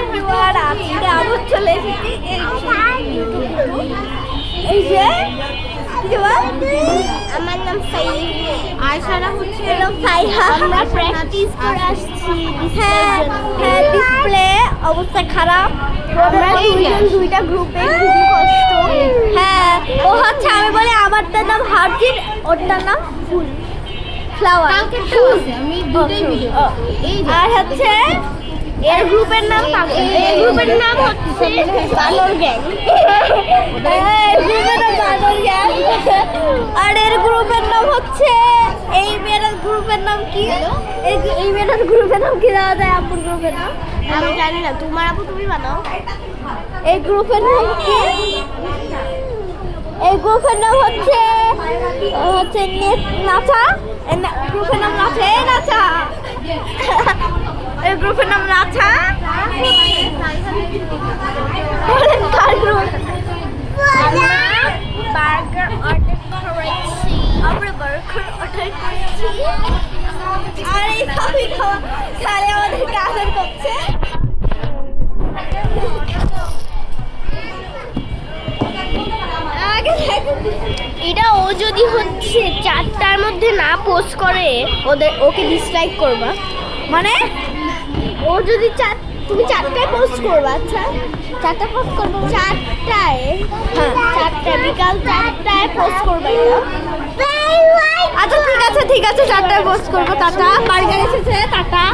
Everyone, আজকে আবার চলে এসেছি এই যে আমার নাম সাইদ, আয়শারা হচ্ছে সাইহা। আমরা প্র্যাকটিস করে আসছি। হ্যাঁ হ্যাঁ, ডিসপ্লে অবস্থা খারাপ। আমরা দুইটা গ্রুপে খুবই কষ্ট। হ্যাঁ, ও হচ্ছে আমি বলি আমারটার নাম হার্জিন, ওরটার নাম ফুল ফ্লাওয়ার। আমি দুটোই ভিডিও এই যে আর হচ্ছে এর গ্রুপের নাম এই গ্রুপের নাম হচ্ছে বানর গ্যাং। আর এর গ্রুপের নাম হচ্ছে এই মেয়েটার গ্রুপের নাম কি? এই মেয়েটার গ্রুপের নাম কি দেওয়া যায়? আপুর গ্রুপের নাম আমি জানি না, তোমার আপু তুমি বানাও। এই গ্রুপের নাম কি? এই গ্রুপের নাম হচ্ছে হচ্ছে নাচা। গ্রুপের নাম নাচা, এই নাচা। এই গ্রুপের নাম নাচা। বলেন কার গ্রুপ? বার্গার অর্ডার করেছি। আমরা বার্গার অর্ডার করেছি। আর এই সবই খাওয়া খালে আমাদের কাজের করছে। আগে দেখো, এটা ও যদি হচ্ছে 4টার মধ্যে না পোস্ট করে ওকে ডিসলাইক করবা। মানে ও যদি তুমি 4টায় পোস্ট করবা। আচ্ছা 4টায় পোস্ট করবো। 4টায়, হ্যাঁ। 4টায় বিকাল 4টায় পোস্ট করবে এটা। আচ্ছা ঠিক আছে 4টায় পোস্ট করবো। টাটা। বার্গার এসেছে, টাটা।